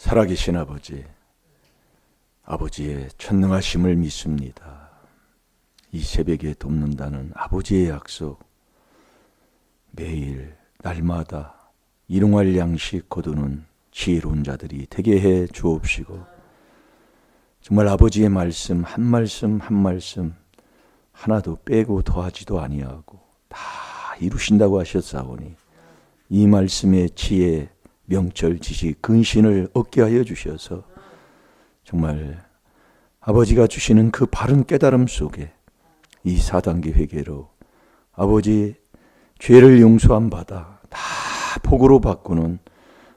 살아계신 아버지의 전능하심을 믿습니다. 이 새벽에 돕는다는 아버지의 약속, 매일 날마다 일용할 양식 거두는 지혜로운 자들이 되게 해 주옵시고, 정말 아버지의 말씀 한 말씀 한 말씀 하나도 빼고 더하지도 아니하고 다 이루신다고 하셨사오니 이 말씀의 지혜, 명철, 지식, 근신을 얻게 하여 주셔서 정말 아버지가 주시는 그 바른 깨달음 속에 이 4단계 회개로 아버지 죄를 용서한 바다 다 복으로 바꾸는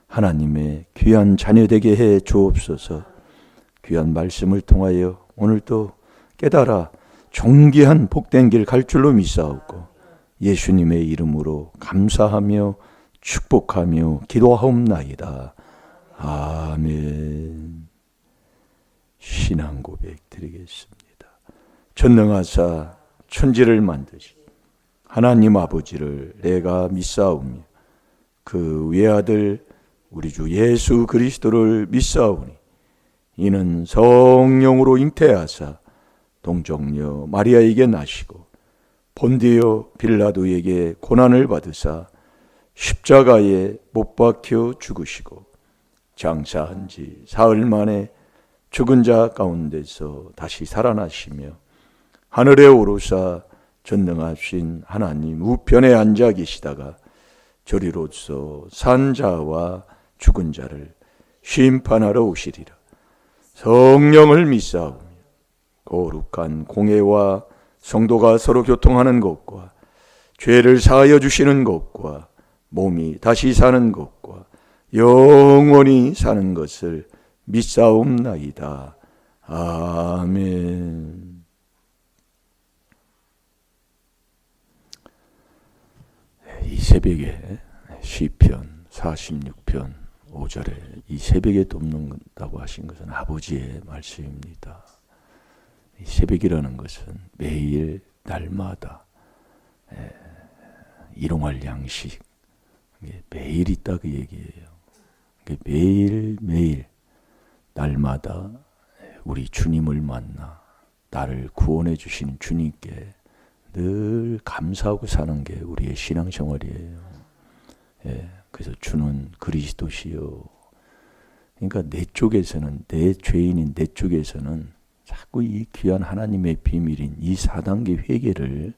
하나님의 귀한 자녀 되게 해 주옵소서. 귀한 말씀을 통하여 오늘도 깨달아 존귀한 복된 길 갈 줄로 믿사옵고 예수님의 이름으로 감사하며 축복하며 기도하옵나이다. 아멘. 신앙 고백 드리겠습니다. 전능하사 천지를 만드신 하나님 아버지를 내가 믿사오며 그 외아들 우리 주 예수 그리스도를 믿사오니 이는 성령으로 잉태하사 동정녀 마리아에게 나시고 본디오 빌라도에게 고난을 받으사 십자가에 못 박혀 죽으시고 장사한 지 사흘 만에 죽은 자 가운데서 다시 살아나시며 하늘에 오르사 전능하신 하나님 우편에 앉아 계시다가 저리로서 산 자와 죽은 자를 심판하러 오시리라. 성령을 믿사오며 거룩한 공회와 성도가 서로 교통하는 것과 죄를 사하여 주시는 것과 몸이 다시 사는 것과 영원히 사는 것을 믿사옵나이다. 아멘. 이 새벽에 시편 46편 5절에 이 새벽에 돕는다고 하신 것은 아버지의 말씀입니다. 이 새벽이라는 것은 매일 날마다 일용할 양식, 매일 있다 그 얘기예요. 매일 날마다 우리 주님을 만나 나를 구원해 주시는 주님께 늘 감사하고 사는 게 우리의 신앙생활이에요. 그래서 주는 그리스도시요. 그러니까 내 쪽에서는, 내 죄인인 내 쪽에서는 자꾸 이 귀한 하나님의 비밀인 이 4단계 회개를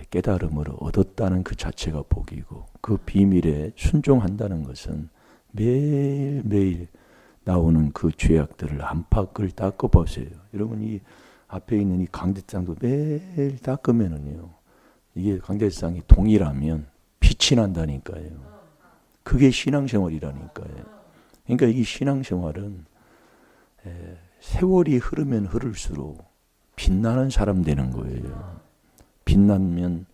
깨달음으로 얻었다는 그 자체가 복이고, 그 비밀에 순종한다는 것은 매일매일 나오는 그 죄악들을 안팎을 닦아보세요. 여러분, 이 앞에 있는 이 강대상도 매일 닦으면은요, 이게 강대상이 동일하면 빛이 난다니까요. 그게 신앙생활이라니까요. 그러니까 이 신앙생활은 세월이 흐르면 흐를수록 빛나는 사람 되는 거예요. 빛나면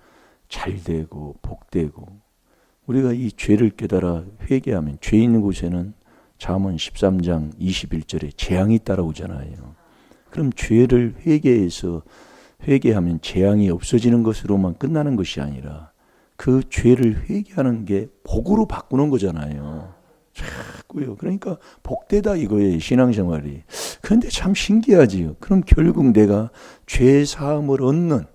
잘 되고 복되고, 우리가 이 죄를 깨달아 회개하면, 죄 있는 곳에는 잠언 13장 21절에 재앙이 따라오잖아요. 그럼 죄를 회개하면 재앙이 없어지는 것으로만 끝나는 것이 아니라 그 죄를 회개하는 게 복으로 바꾸는 거잖아요. 자꾸요. 그러니까 복되다 이거예요, 신앙생활이. 그런데 참 신기하지요. 그럼 결국 내가 죄 사함을 얻는,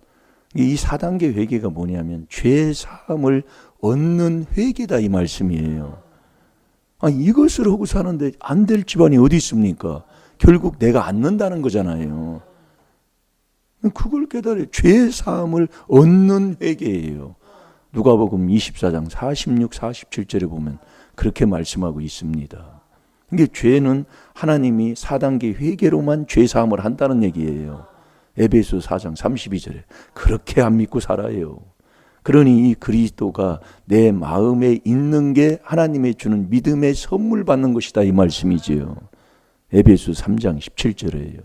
이 4단계 회개가 뭐냐면 죄 사함을 얻는 회개다 이 말씀이에요. 이것을 하고 사는데 안 될 집안이 어디 있습니까? 결국 내가 앉는다는 거잖아요. 그걸 깨달아요. 죄 사함을 얻는 회개예요. 누가복음 24장 46, 47절에 보면 그렇게 말씀하고 있습니다. 이게 죄는 하나님이 4단계 회개로만 죄 사함을 한다는 얘기예요. 에베소 4장 32절에 그렇게 안 믿고 살아요. 그러니 이 그리스도가 내 마음에 있는 게 하나님의 주는 믿음의 선물 받는 것이다 이 말씀이지요. 에베소 3장 17절에요.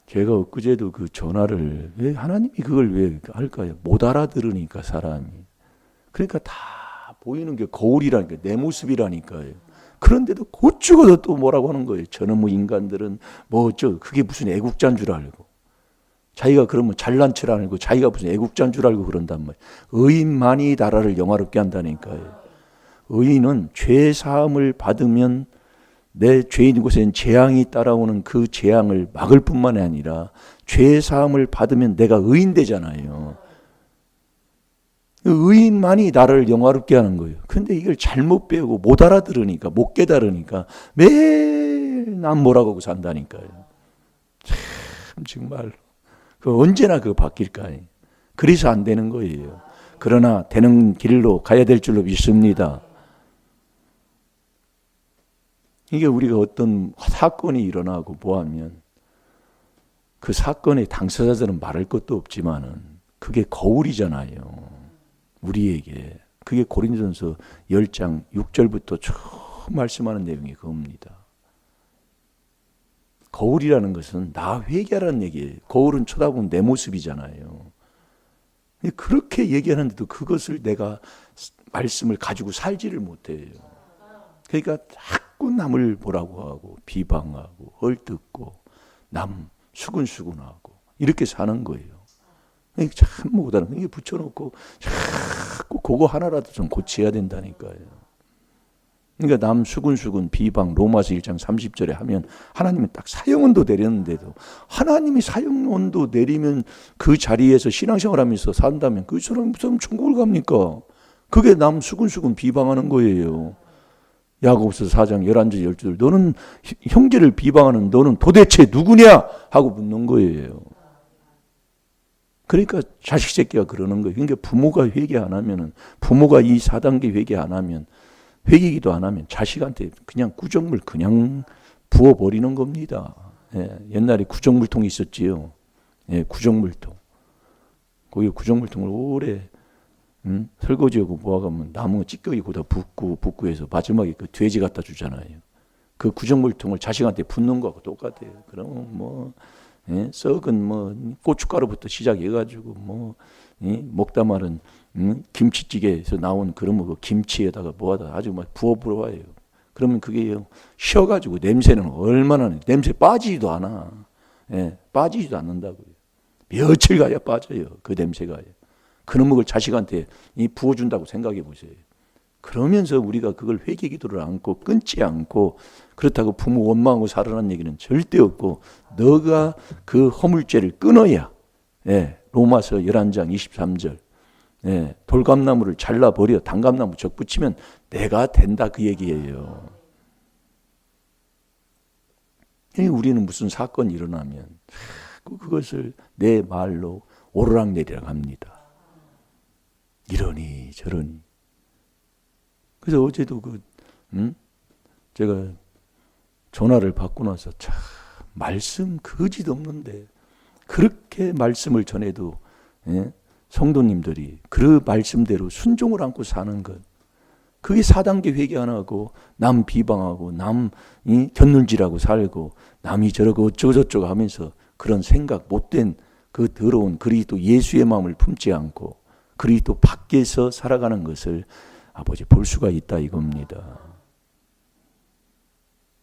제가 엊그제도 그 전화를, 왜 하나님이 그걸 왜 할까요? 못 알아들으니까 사람이. 그러니까 다 보이는 게 거울이라니까, 내 모습이라니까요. 그런데도 곧 죽어도 또 뭐라고 하는 거예요. 저는 뭐 인간들은 그게 무슨 애국자인 줄 알고, 자기가 그러면 잘난 척 안 알고 자기가 무슨 애국자인 줄 알고 그런단 말이에요. 의인만이 나라를 영화롭게 한다니까요. 의인은 죄 사함을 받으면 내 죄인 곳엔 재앙이 따라오는 그 재앙을 막을 뿐만 아니라 죄 사함을 받으면 내가 의인 되잖아요. 의인만이 나를 영화롭게 하는 거예요. 근데 이걸 잘못 배우고 못 알아들으니까, 못 깨달으니까 매일 난 뭐라고 하고 산다니까요. 참 정말 언제나 그거 바뀔까요? 그래서 안 되는 거예요. 그러나 되는 길로 가야 될 줄로 믿습니다. 이게 우리가 어떤 사건이 일어나고 뭐하면 그 사건의 당사자들은 말할 것도 없지만은 그게 거울이잖아요. 우리에게. 그게 고린도전서 10장 6절부터 쭉 말씀하는 내용이 그겁니다. 거울이라는 것은 나 회개하라는 얘기예요. 거울은 쳐다보면 내 모습이잖아요. 그렇게 얘기하는데도 그것을 내가 말씀을 가지고 살지를 못해요. 그러니까 자꾸 남을 뭐라고 하고 비방하고 헐뜯고 남 수근수근하고 이렇게 사는 거예요. 참 못하는 이게 붙여놓고 자꾸 그거 하나라도 좀 고쳐야 된다니까요. 그러니까 남 수근수근 비방 로마서 1장 30절에 하면 하나님은 딱 사형언도 내렸는데도 하나님이 사형언도 내리면 그 자리에서 신앙생활하면서 산다면 그 사람 무슨 천국을 갑니까? 그게 남 수근수근 비방하는 거예요. 야고보서 4장 11절 12절 너는 형제를 비방하는 너는 도대체 누구냐? 하고 묻는 거예요. 그러니까 자식 새끼가 그러는 거예요. 그러니까 부모가 회개 안 하면은 부모가 이 4단계 회개 안 하면 회개기도 안 하면 자식한테 그냥 구정물 그냥 부어버리는 겁니다. 예, 옛날에 구정물통이 있었지요. 예, 구정물통. 거기 구정물통을 오래 설거지하고 모아가면 나무 찌꺼기 거기다 붓고 해서 마지막에 그 돼지 갖다 주잖아요. 그 구정물통을 자식한테 붓는 거하고 똑같아요. 그러면 뭐 예, 썩은 뭐 고춧가루부터 시작해가지고 뭐 먹다 말은 김치찌개에서 나온 그런 뭐 김치에다가 뭐하다 아주 막 부어버려요. 그러면 그게 쉬어가지고 냄새는 얼마나 냄새 빠지지도 않아. 예, 빠지지도 않는다고요. 며칠 가야 빠져요. 그 냄새가. 그런 걸 자식한테 부어준다고 생각해 보세요. 그러면서 우리가 그걸 회개기도를 않고 끊지 않고 그렇다고 부모 원망하고 살아라는 얘기는 절대 없고 너가 그 허물죄를 끊어야 예, 로마서 11장 23절 예, 돌감나무를 잘라버려 단감나무 적 붙이면 내가 된다 그 얘기예요. 우리는 무슨 사건이 일어나면 그것을 내 말로 오르락내리락 합니다. 이러니 저러니. 그래서 어제도 제가 전화를 받고 나서 참 말씀 거짓 없는데 그렇게 말씀을 전해도 예? 성도님들이 그 말씀대로 순종을 안고 사는 것 그게 4단계 회개 안 하고 남 비방하고 남이 곁눈질하고 살고 남이 저러고 어쩌고저쩌고 하면서 그런 생각 못된 그 더러운 그리스도 예수의 마음을 품지 않고 그리스도 밖에서 살아가는 것을 아버지 볼 수가 있다 이겁니다.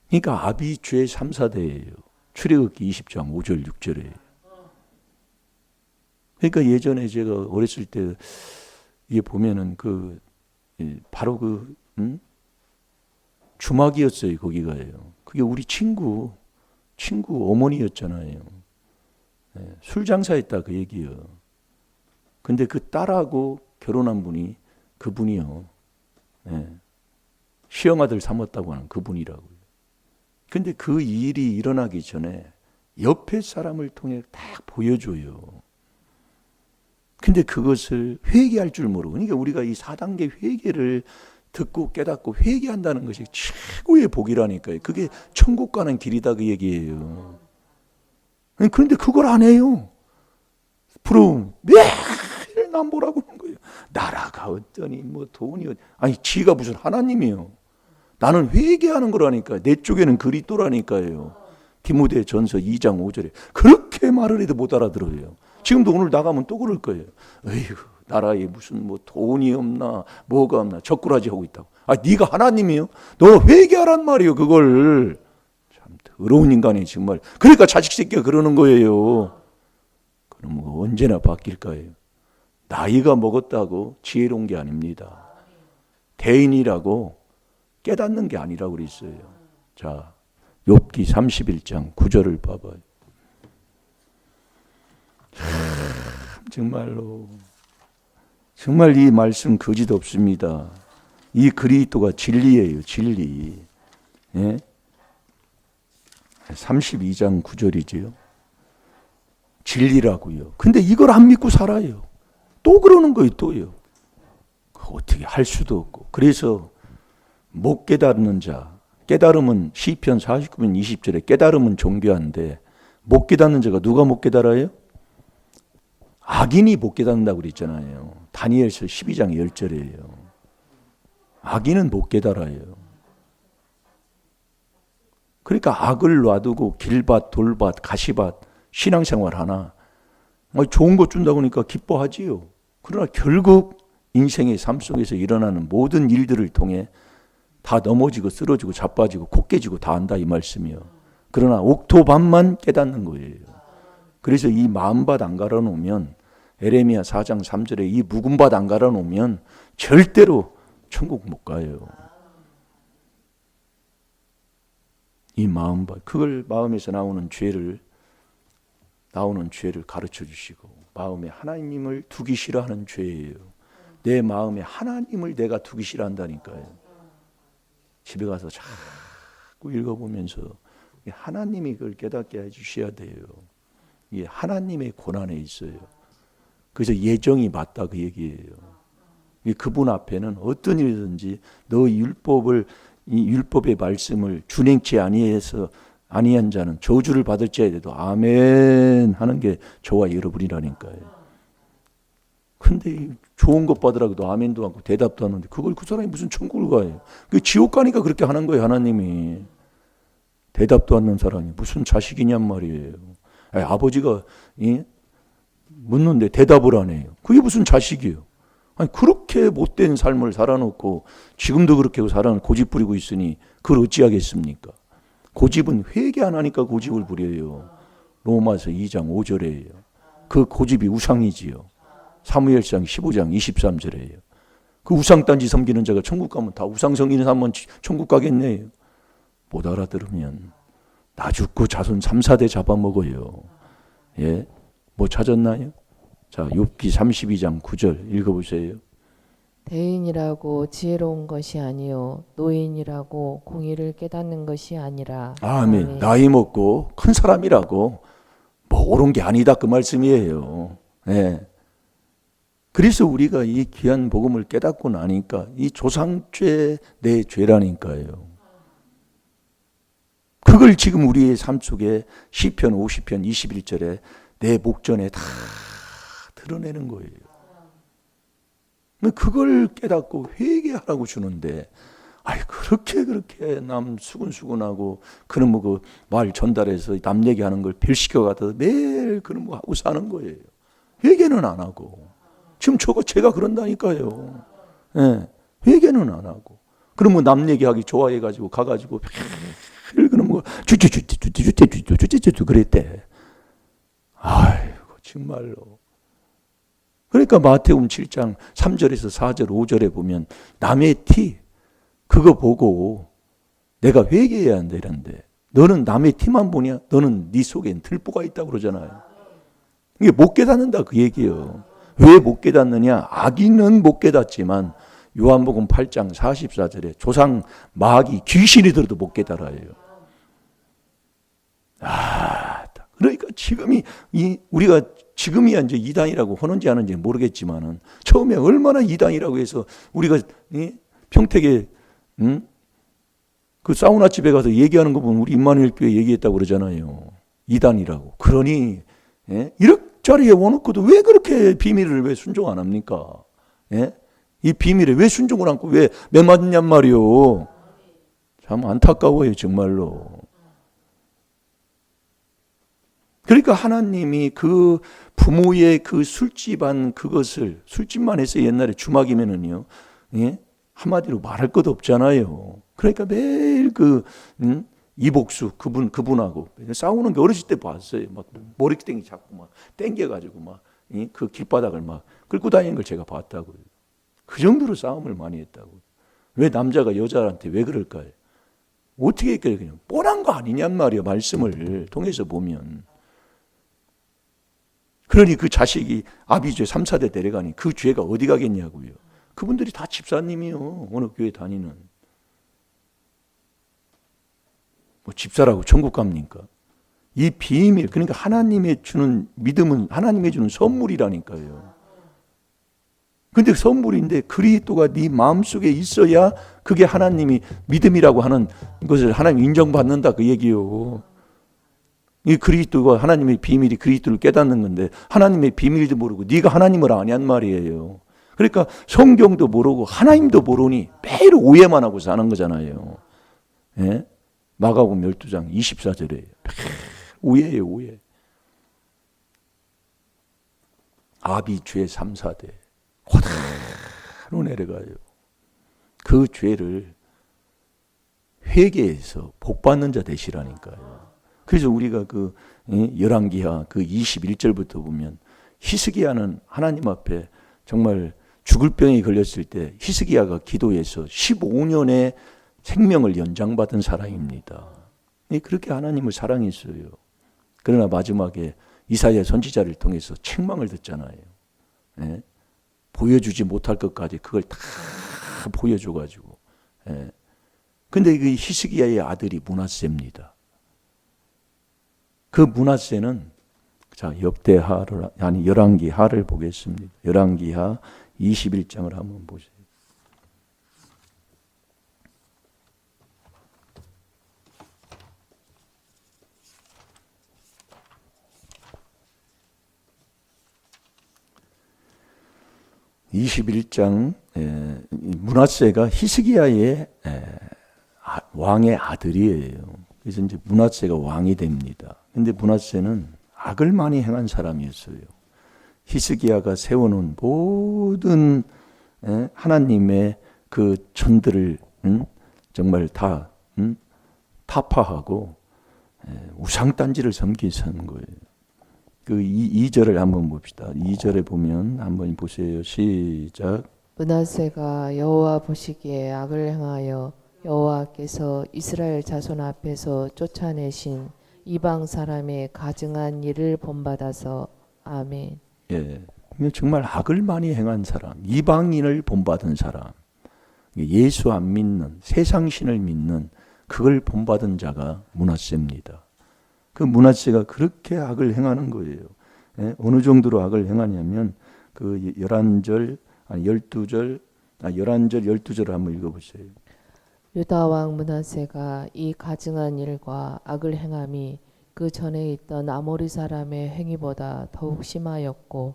그러니까 아비 죄 3, 4대예요. 출애굽기 20장 5절 6절에. 그러니까 예전에 제가 어렸을 때 이게 보면은 바로 주막이었어요. 거기가요. 그게 우리 친구 어머니였잖아요. 네, 술 장사했다 그 얘기예요. 근데 그 딸하고 결혼한 분이 그분이요. 네, 시어마들 삼았다고 하는 그분이라고요. 근데 그 일이 일어나기 전에 옆에 사람을 통해 딱 보여줘요. 근데 그것을 회개할 줄 모르고, 그러니까 우리가 이 4단계 회개를 듣고 깨닫고 회개한다는 것이 최고의 복이라니까요. 그게 천국 가는 길이다 그 얘기예요. 그런데 그걸 안 해요. 부러움, 매일 난 뭐라고 하는 거예요. 나라가 어떠니 뭐 돈이 아니 지가 무슨 하나님이에요. 나는 회개하는 거라니까. 내 쪽에는 그리스도라니까요. 디모데전서 2장 5절에 그렇게 말을 해도 못 알아들어요. 지금도 오늘 나가면 또 그럴 거예요. 에휴, 나라에 무슨 뭐 돈이 없나 뭐가 없나 적꾸라지 하고 있다고. 아, 네가 하나님이요? 너 회개하란 말이요. 그걸 참 더러운 인간이 정말. 그러니까 자식 새끼가 그러는 거예요. 그럼 언제나 바뀔까요? 나이가 먹었다고 지혜로운 게 아닙니다. 대인이라고 깨닫는 게 아니라고 그랬어요. 자, 욥기 31장 9절을 봐봐요. 정말로 정말 이 말씀 거짓 없습니다. 이 그리스도가 진리예요. 진리. 예? 32장 9절이지요. 진리라고요. 근데 이걸 안 믿고 살아요. 또 그러는 거예요. 또요. 어떻게 할 수도 없고. 그래서 못 깨닫는 자, 깨달음은 시편 49편 20절에 깨달음은 존귀한데 못 깨닫는 자가 누가 못 깨달아요? 악인이 못 깨닫는다고 그랬잖아요. 다니엘서 12장 10절이에요. 악인은 못 깨달아요. 그러니까 악을 놔두고 길밭, 돌밭, 가시밭 신앙생활 하나 좋은 것 준다고 하니까 기뻐하지요. 그러나 결국 인생의 삶 속에서 일어나는 모든 일들을 통해 다 넘어지고 쓰러지고 자빠지고 코 깨지고 다 한다 이 말씀이요. 그러나 옥토밭만 깨닫는 거예요. 그래서 이 마음밭 안 갈아놓으면 에레미야 4장 3절에 이 묵은 밭 안 갈아놓으면 절대로 천국 못 가요. 이 마음밭, 그걸 마음에서 나오는 죄를 가르쳐 주시고 마음에 하나님을 두기 싫어하는 죄예요. 내 마음에 하나님을 내가 두기 싫어한다니까요. 집에 가서 자꾸 읽어보면서 하나님이 그걸 깨닫게 해주셔야 돼요. 이게 하나님의 고난에 있어요. 그래서 예정이 맞다 그 얘기예요. 그분 앞에는 어떤 일이든지 너 이 율법의 말씀을 준행치 아니한 자는 저주를 받을지라도 아멘 하는 게 저와 여러분이라니까요. 근데 좋은 것 받으라고도 아멘도 않고 대답도 안 하는데 그걸 그 사람이 무슨 천국을 가요. 그 지옥 가니까 그렇게 하는 거예요. 하나님이. 대답도 않는 사람이 무슨 자식이냔 말이에요. 아버지가 묻는데 대답을 안 해요. 그게 무슨 자식이에요. 아니 그렇게 못된 삶을 살아놓고 지금도 그렇게 살아놓고 고집 부리고 있으니 그걸 어찌하겠습니까? 고집은 회개 안 하니까 고집을 부려요. 로마서 2장 5절에요. 그 고집이 우상이지요. 사무엘상 15장 23절에요. 그 우상단지 섬기는 자가 천국 가면 다 우상 섬기는 사람은 천국 가겠네요. 못 알아들으면 나 죽고 자손 3, 4대 잡아먹어요. 예? 뭐 찾았나요? 자, 욥기 32장 9절 읽어보세요. 대인이라고 지혜로운 것이 아니요 노인이라고 공의를 깨닫는 것이 아니라. 아멘. 아멘. 나이 먹고 큰 사람이라고 뭐 옳은 게 아니다 그 말씀이에요. 예. 그래서 우리가 이 귀한 복음을 깨닫고 나니까 이 조상죄 내 죄라니까요. 그걸 지금 우리의 삶 속에 시편 50편 21절에 내 목전에 다 드러내는 거예요. 그걸 깨닫고 회개하라고 주는데 그렇게 남 수근수근하고 그런 그 말 전달해서 남 얘기하는 걸 별시켜 갖다 매일 그런 거 하고 사는 거예요. 회개는 안 하고. 지금 제가 그런다니까요. 예, 회개는 안 하고. 그러면 남 얘기하기 좋아해가지고 가가지고 그러는 거 주주주주주주주주주주주 그랬대. 아이고 정말로. 그러니까 마태복음 7장 3절에서 4절 5절에 보면 남의 티 그거 보고 내가 회개해야 한다 이런데 너는 남의 티만 보냐? 너는 네 속엔 들보가 있다고 그러잖아요. 이게 못 깨닫는다 그 얘기예요. 왜 못 깨닫느냐? 악인은 못 깨닫지만 요한복음 8장 44절에 조상 마귀 귀신이 들어도 못 깨달아요. 그러니까 우리가 지금이야 이제 이단이라고 하는지 아는지 모르겠지만은 처음에 얼마나 이단이라고 해서 우리가 평택에 그 사우나 집에 가서 얘기하는 거 보면 우리 임마누엘 교회 얘기했다고 그러잖아요. 이단이라고. 그러니 이렇게자리에 원놓고도 왜 그렇게 비밀을 왜 순종 안 합니까? 이 비밀에 왜 순종을 않고 왜 매맞느냔 말이요. 참 안타까워요 정말로. 그러니까 하나님이 그 부모의 그 술집한 그것을 술집만 해서 옛날에 주막이면은요, 한마디로 말할 것도 없잖아요. 그러니까 매일 이복수 그분하고 싸우는 게 어렸을 때 봤어요. 막 머리땡이 잡고 막 땡겨가지고 막 그 길바닥을 막 끌고 다니는 걸 제가 봤다고요. 그 정도로 싸움을 많이 했다고. 왜 남자가 여자한테 왜 그럴까요? 어떻게 했길래 그냥 뻔한 거 아니냔 말이에요. 말씀을 통해서 보면. 그러니 그 자식이 아비죄 3, 4대 데려가니 그 죄가 어디 가겠냐고요. 그분들이 다 집사님이요. 어느 교회 다니는. 뭐 집사라고 천국 갑니까? 이 비밀, 그러니까 하나님의 주는 믿음은 하나님의 주는 선물이라니까요. 근데 선물인데 그리스도가 네 마음속에 있어야 그게 하나님이 믿음이라고 하는 것을 하나님 인정받는다 그 얘기요. 이 그리스도가 하나님의 비밀이 그리스도를 깨닫는 건데 하나님의 비밀도 모르고 네가 하나님을 아냔 말이에요. 그러니까 성경도 모르고 하나님도 모르니 매일 오해만 하고 사는 거잖아요. 예? 마가복음 12장 24절에 오해예요, 오해. 아비 죄 3, 4대 그대로 내려가요. 그 죄를 회개해서 복받는 자 되시라니까요. 그래서 우리가 그 열왕기하 그 21절부터 보면 히스기야는 하나님 앞에 정말 죽을 병이 걸렸을 때 히스기야가 기도해서 15년의 생명을 연장받은 사람입니다. 그렇게 하나님을 사랑했어요. 그러나 마지막에 이사야 선지자를 통해서 책망을 듣잖아요. 예? 보여주지 못할 것까지 그걸 다 보여줘가지고. 예. 근데 그 히스기야의 아들이 므낫세입니다. 그 므낫세는 자 역대하를 아니 열왕기하를 보겠습니다. 열왕기하 21장을 한번 보세요. (21장) 므낫세가 히스기야의 왕의 아들이에요. 그래서 이제 므낫세가 왕이 됩니다. 근데 므낫세는 악을 많이 행한 사람이었어요. 히스기야가 세워놓은 모든 하나님의 그 천들을 정말 다 타파하고 우상단지를 섬기는 거예요. 그 2절을 한번 봅시다. 2절에 보면 한번 보세요. 시작. 므낫세가 여호와 보시기에 악을 행하여 여호와께서 이스라엘 자손 앞에서 쫓아내신 이방 사람의 가증한 일을 본받아서 아멘. 예, 정말 악을 많이 행한 사람, 이방인을 본받은 사람, 예수 안 믿는 세상신을 믿는 그걸 본받은 자가 므낫세입니다. 그 므낫세가 그렇게 악을 행하는 거예요. 예? 어느 정도로 악을 행하냐면 그 11절, 아니 12절, 11절, 12절을 한번 읽어보세요. 유다 왕 므낫세가 이 가증한 일과 악을 행함이 그 전에 있던 아모리 사람의 행위보다 더욱 심하였고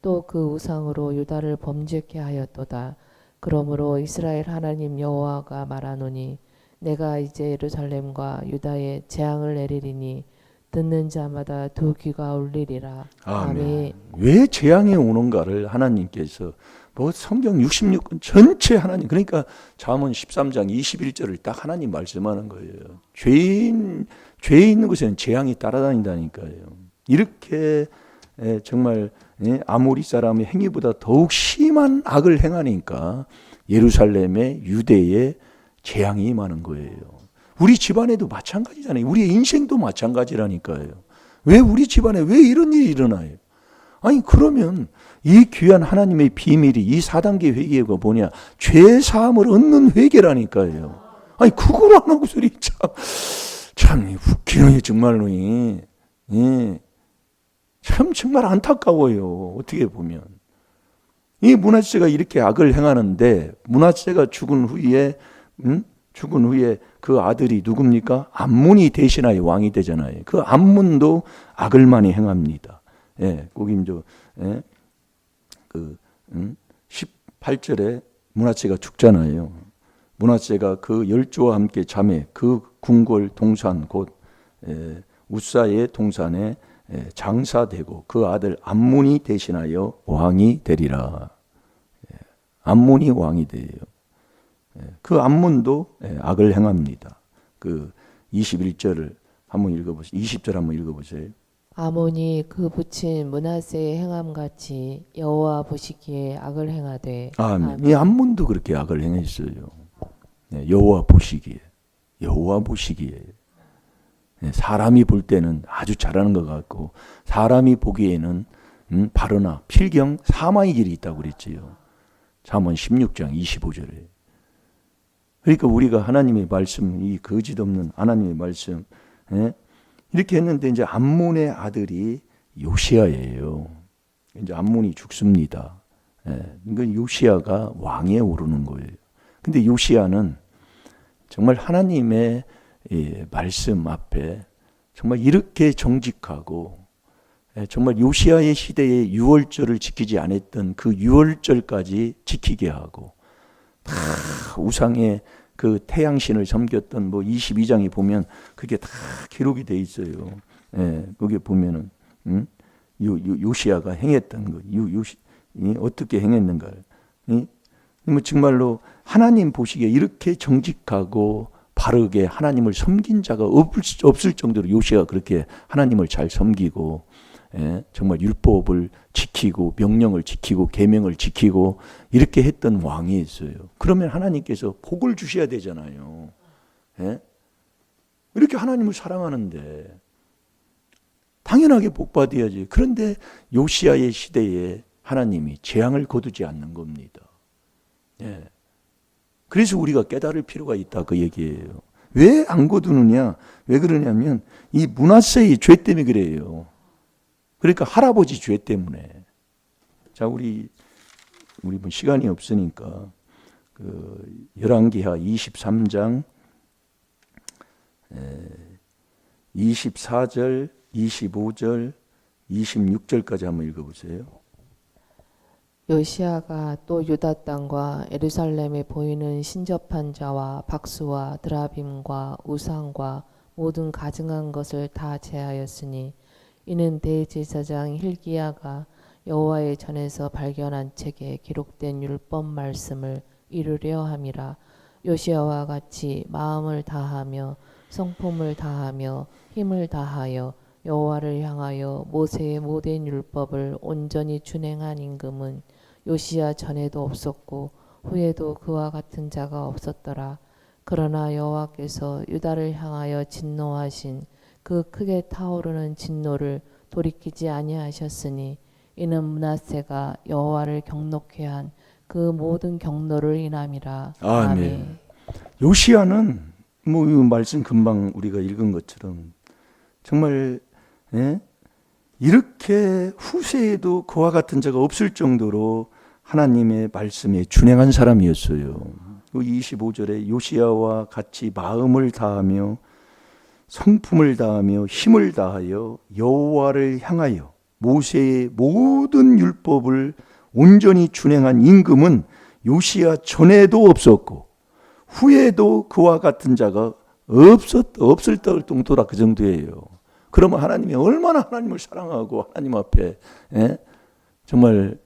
또 그 우상으로 유다를 범죄케 하였도다. 그러므로 이스라엘 하나님 여호와가 말하노니 내가 이제 예루살렘과 유다에 재앙을 내리리니 듣는 자마다 두 귀가 울리리라. 아멘. 왜 재앙이 오는가를 하나님께서 뭐 성경 66권 전체 하나님, 그러니까 잠언 13장 21절을 딱 하나님 말씀하는 거예요. 죄 있는 곳에는 재앙이 따라다닌다니까요. 이렇게 정말 아모리 사람의 행위보다 더욱 심한 악을 행하니까 예루살렘에 유대에 재앙이 임하는 거예요. 우리 집안에도 마찬가지잖아요. 우리의 인생도 마찬가지라니까요. 왜 우리 집안에 왜 이런 일이 일어나요? 아니 그러면 이 귀한 하나님의 비밀이 이 4단계 회개가 뭐냐? 죄 사함을 얻는 회개라니까요. 아니 그걸 안 하고 소리 참 웃기네 정말로. 예. 참 정말 안타까워요. 어떻게 보면 이 므낫세가 이렇게 악을 행하는데 므낫세가 죽은 후에 그 아들이 누굽니까? 암몬이 대신하여 왕이 되잖아요. 그 암몬도 악을 많이 행합니다. 예, 거기 이제 그 18절에 므낫세가 죽잖아요. 므낫세가 그 열조와 함께 잠에 그 궁궐 동산 곧 우사의 동산에 장사되고 그 아들 암몬이 대신하여 왕이 되리라. 암몬이 왕이 돼요. 그 암몬도 악을 행합니다. 그 21절을 한번 읽어보세요. 20절 한번 읽어보세요. 아몬이 그 부친 므낫세의 행함같이 여호와 보시기에 악을 행하되. 아멘. 이 암몬도 그렇게 악을 행했어요. 네, 여호와 보시기에. 여호와 보시기에. 네, 사람이 볼 때는 아주 잘하는 것 같고 사람이 보기에는 바로나 필경 사마의 길이 있다고 그랬지요. 잠언 16장 25절에. 그러니까 우리가 하나님의 말씀, 이 거짓 없는 하나님의 말씀, 예? 이렇게 했는데 이제 암몬의 아들이 요시야예요. 이제 암몬이 죽습니다. 예. 그러니까 요시야가 왕에 오르는 거예요. 근데 요시야는 정말 하나님의 말씀 앞에 정말 이렇게 정직하고 정말 요시야의 시대에 유월절을 지키지 않았던 그 유월절까지 지키게 하고 다 우상의 그 태양신을 섬겼던 뭐 22장에 보면 그게 다 기록이 돼 있어요. 예, 거기에 보면은 요시야가 행했던 거, 어떻게 행했는가. 뭐 정말로 하나님 보시기에 이렇게 정직하고 바르게 하나님을 섬긴 자가 없을 정도로 요시야가 그렇게 하나님을 잘 섬기고, 예, 정말 율법을 지키고 명령을 지키고 계명을 지키고 이렇게 했던 왕이 있어요. 그러면 하나님께서 복을 주셔야 되잖아요. 예? 이렇게 하나님을 사랑하는데 당연하게 복 받아야지. 그런데 요시야의 시대에 하나님이 재앙을 거두지 않는 겁니다. 예. 그래서 우리가 깨달을 필요가 있다 그 얘기예요. 왜 안 거두느냐? 왜 그러냐면 이 므낫세의 죄 때문에 그래요. 그러니까 할아버지 죄 때문에. 자, 우리 뭐 시간이 없으니까 그 열왕기하 23장 24절, 25절, 26절까지 한번 읽어보세요. 요시야가 또 유다 땅과 예루살렘에 보이는 신접한 자와 박수와 드라빔과 우상과 모든 가증한 것을 다 제하였으니 이는 대제사장 hil기야가 여호와의 전에서 발견한 책에 기록된 율법 말씀을 이루려 함이라. 요시야와 같이 마음을 다하며 성품을 다하며 힘을 다하여 여호와를 향하여 모세의 모든 율법을 온전히 준행한 임금은 요시야 전에도 없었고 후에도 그와 같은 자가 없었더라. 그러나 여호와께서 유다를 향하여 진노하신 그 크게 타오르는 진노를 돌이키지 아니하셨으니 이는 므낫세가 여호와를 경노케 한 그 모든 경노를 인함이라. 아멘. 요시야는 뭐 이 말씀 금방 우리가 읽은 것처럼 정말, 예? 이렇게 후세에도 그와 같은 자가 없을 정도로 하나님의 말씀에 준행한 사람이었어요. 25절에 요시야와 같이 마음을 다하며 성품을 다하며 힘을 다하여 여호와를 향하여 모세의 모든 율법을 온전히 준행한 임금은 요시야 전에도 없었고 후에도 그와 같은 자가 없을 정도라 그 정도예요. 그러면 하나님이 얼마나 하나님을 사랑하고 하나님 앞에, 예? 정말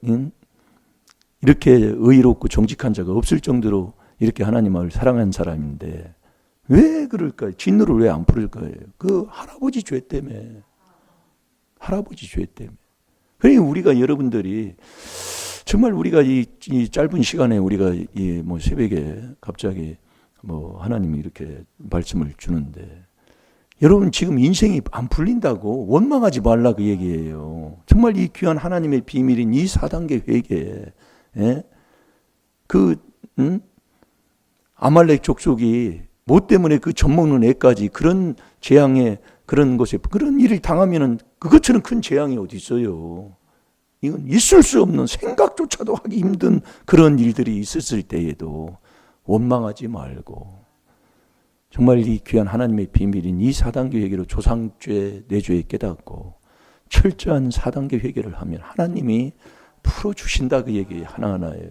이렇게 의롭고 정직한 자가 없을 정도로 이렇게 하나님을 사랑한 사람인데 왜 그럴까요? 진노를 왜 안 풀을 거예요? 그 할아버지 죄 때문에. 할아버지 죄 때문에. 그러니까 우리가 여러분들이 정말 우리가 이 짧은 시간에 우리가 이 뭐 새벽에 갑자기 뭐 하나님이 이렇게 말씀을 주는데 여러분 지금 인생이 안 풀린다고 원망하지 말라 그 얘기예요. 정말 이 귀한 하나님의 비밀인 이 4단계 회개, 예? 아말렉 족속이 뭐 때문에 그 젖먹는 애까지 그런 재앙에 그런 것에 그런 일을 당하면은 그것처럼 큰 재앙이 어디 있어요. 이건 있을 수 없는 생각조차도 하기 힘든 그런 일들이 있었을 때에도 원망하지 말고 정말 이 귀한 하나님의 비밀인 이 4단계 회개로 조상죄, 내죄 깨닫고 철저한 4단계 회개를 하면 하나님이 풀어주신다 그 얘기 하나하나예요.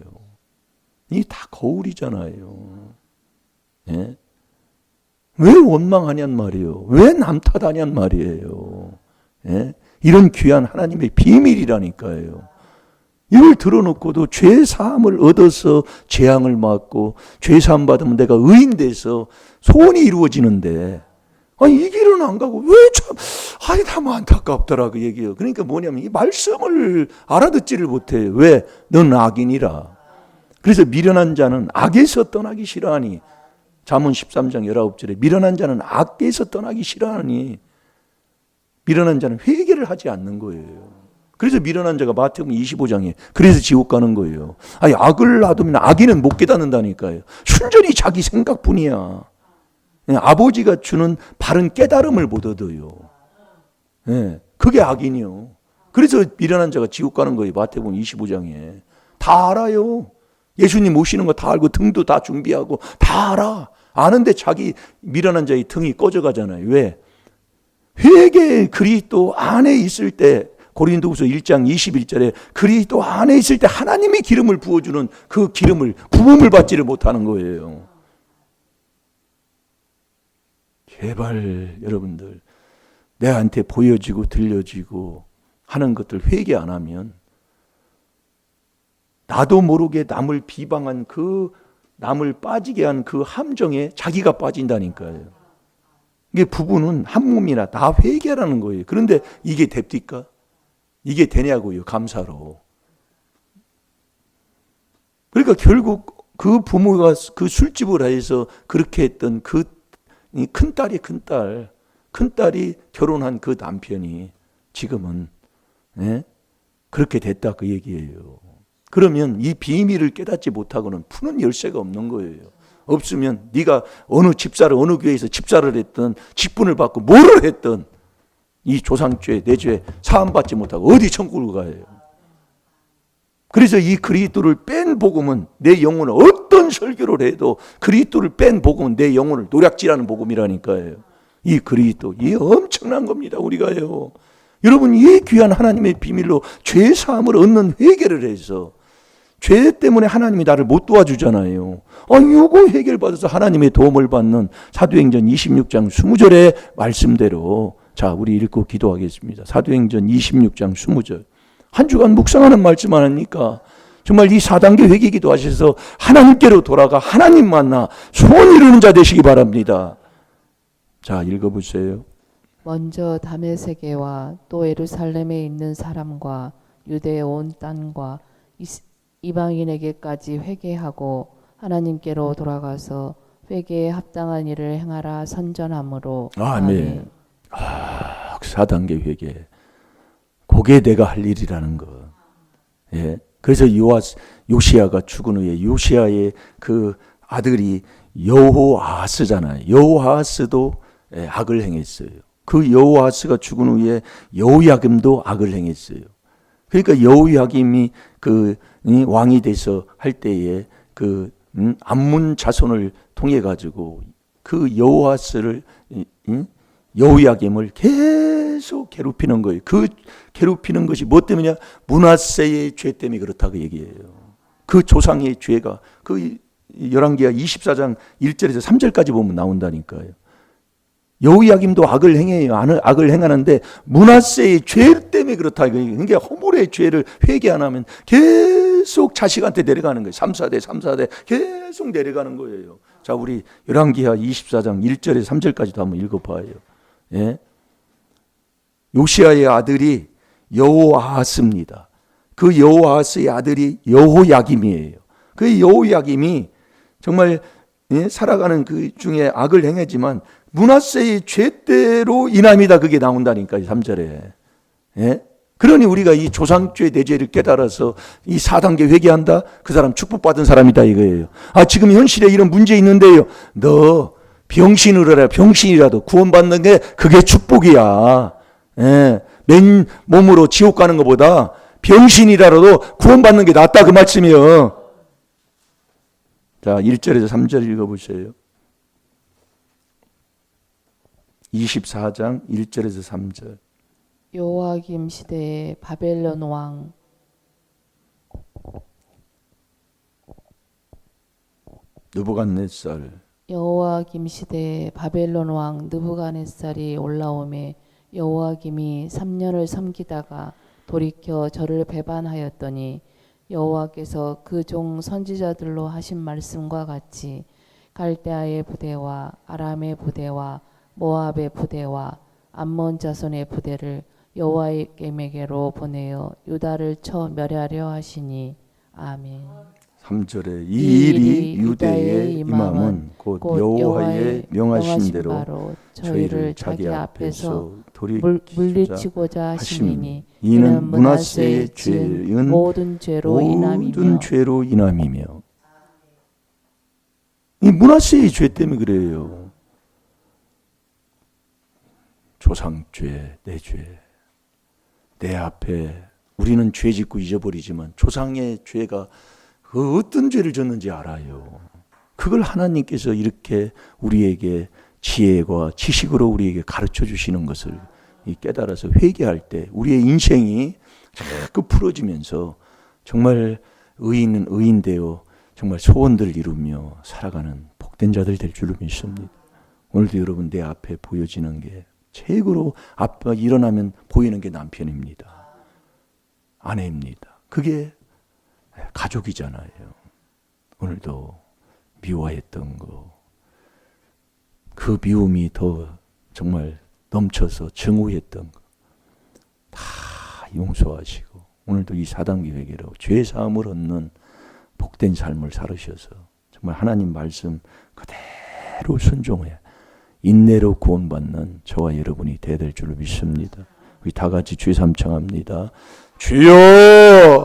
이 다 거울이잖아요. 예? 왜 원망하냔 말이에요. 왜 남 탓하냔 말이에요. 예? 이런 귀한 하나님의 비밀이라니까요. 이걸 들어놓고도 죄 사함을 얻어서 재앙을 맞고 죄 사함 받으면 내가 의인 돼서 소원이 이루어지는데 아니 이 길은 안 가고 왜 참 아니 참 안타깝더라 그 얘기예요. 그러니까 뭐냐면 이 말씀을 알아듣지를 못해요. 왜? 넌 악인이라. 그래서 미련한 자는 악에서 떠나기 싫어하니 잠언 13장 19절에 미련한 자는 악에서 떠나기 싫어하니 미련한 자는 회개를 하지 않는 거예요. 그래서 미련한 자가 마태복음 25장에 그래서 지옥 가는 거예요. 아니 악을 놔두면 악인은 못 깨닫는다니까요. 순전히 자기 생각뿐이야. 아버지가 주는 바른 깨달음을 못 얻어요. 그게 악인이요. 그래서 미련한 자가 지옥 가는 거예요. 마태복음 25장에. 다 알아요. 예수님 오시는 거 다 알고 등도 다 준비하고 다 알아. 아는데 자기 미련한 자의 등이 꺼져가잖아요. 왜? 회개 그리스도 안에 있을 때 고린도후서 1장 21절에 그리스도 안에 있을 때 하나님이 기름을 부어주는 그 기름을 부음을 받지를 못하는 거예요. 제발 여러분들 내한테 보여지고 들려지고 하는 것들 회개 안 하면 나도 모르게 남을 비방한 그 남을 빠지게 한 그 함정에 자기가 빠진다니까요. 이게 부부는 한 몸이나 다 회개라는 거예요. 그런데 이게 됩니까? 이게 되냐고요, 감사로. 그러니까 결국 그 부모가 그 술집을 해서 그렇게 했던 그 큰딸이 결혼한 그 남편이 지금은 그렇게 됐다 그 얘기예요. 그러면 이 비밀을 깨닫지 못하고는 푸는 열쇠가 없는 거예요. 없으면 네가 어느 집사를 어느 교회에서 집사를 했든 직분을 받고 뭐를 했든 이 조상죄 내 죄 사함받지 못하고 어디 천국을 가요. 그래서 이 그리스도를 뺀 복음은 내 영혼을 어떤 설교를 해도 그리스도를 뺀 복음은 내 영혼을 노략질하는 복음이라니까요. 이 그리스도 이 엄청난 겁니다. 우리가요. 여러분 이 귀한 하나님의 비밀로 죄 사함을 얻는 회개를 해서 죄 때문에 하나님이 나를 못 도와주잖아요. 요거 해결받아서 하나님의 도움을 받는 사도행전 26장 20절의 말씀대로 자 우리 읽고 기도하겠습니다. 사도행전 26장 20절 한 주간 묵상하는 말씀 안 하니까 정말 이 4단계 회개 기도하셔서 하나님께로 돌아가 하나님 만나 소원 이루는 자 되시기 바랍니다. 자 읽어보세요. 먼저 다메섹에와 또 예루살렘에 있는 사람과 유대의 온 땅과 이방인에게까지 회개하고 하나님께로 돌아가서 회개에 합당한 일을 행하라 선전함으로. 아멘. 4단계 회개. 그게 내가 할 일이라는 거. 예. 그래서 요시아가 죽은 후에 요시아의 그 아들이 여호아하스잖아요. 여호아하스도 악을 행했어요. 그 여호아하스가 죽은 후에 여호야김도 악을 행했어요. 그러니까 여호야김이 그 왕이 돼서 할 때에 그 암몬 자손을 통해 가지고 그 여호아스를 여호야김을 계속 괴롭히는 거예요. 그 괴롭히는 것이 뭐 때문이냐? 므낫세의 죄 때문에 그렇다고 얘기해요. 그 조상의 죄가 그 열왕기하 24장 1절에서 3절까지 보면 나온다니까요. 여호야김도 악을 행해요. 악을 행하는데 므낫세의 죄 때문에 그렇다. 그러니까 허물의 죄를 회개 안 하면 계속 자식한테 내려가는 거예요. 3사대 계속 내려가는 거예요. 자, 우리 열왕기하 24장 1절에서 3절까지도 한번 읽어봐요. 예? 요시아의 아들이 여호아하스입니다. 그 여호아하스의 아들이 여호야김이에요. 그 여호야김이 정말 살아가는 그 중에 악을 행했지만 므낫세의 죄대로 인함이다 그게 나온다니까요. 3절에. 예? 그러니 우리가 이 조상죄 내 죄를 깨달아서 이 4단계 회개한다. 그 사람 축복받은 사람이다 이거예요. 지금 현실에 이런 문제 있는데요. 너 병신으로 해라. 병신이라도 구원받는 게 그게 축복이야. 예. 맨 몸으로 지옥 가는 것보다 병신이라도 구원받는 게 낫다 그 말씀이요. 자, 1절에서 3절 읽어보세요. 24장 1절에서 3절. 요아김 시대에 바벨론 왕 느부갓네살. 여호와김 시대에 바벨론 왕 느부갓네살이 올라오매 여호와김이 3년을 섬기다가 돌이켜 저를 배반하였더니 여호와께서 그 종 선지자들로 하신 말씀과 같이 갈대아의 부대와 아람의 부대와 모압의 부대와 암몬 자손의 부대를 여호와김에게로 보내어 유다를 쳐 멸하려 하시니. 아멘. 3절에 이 이 일이 일이 유대에 유다에 임함은 곧 곧 여호와의 명하신 대로 바로 저희를 자기 앞에서 물리치고자 하심이니 이는 므낫세의 죄은 모든 죄로 모든 죄로 인함이며. 이 므낫세의 죄 때문에 그래요. 조상죄, 내 죄. 내 앞에 우리는 죄 짓고 잊어버리지만 조상의 죄가 그 어떤 죄를 졌는지 알아요. 그걸 하나님께서 이렇게 우리에게 지혜와 지식으로 우리에게 가르쳐 주시는 것을 깨달아서 회개할 때 우리의 인생이 자꾸 풀어지면서 정말 의인은 의인되어 정말 소원들 이루며 살아가는 복된 자들 될 줄로 믿습니다. 오늘도 여러분 내 앞에 보여지는 게 최고로 아빠 일어나면 보이는 게 남편입니다. 아내입니다. 그게 가족이잖아요. 오늘도 미워했던 거, 그 미움이 더 정말 넘쳐서 증오했던 거 다 용서하시고 오늘도 이 사단기 회개로 죄 사함을 얻는 복된 삶을 살으셔서 정말 하나님 말씀 그대로 순종해 인내로 구원받는 저와 여러분이 되야 될 줄로 믿습니다. 우리 다 같이 주의 삼청합니다. 주여!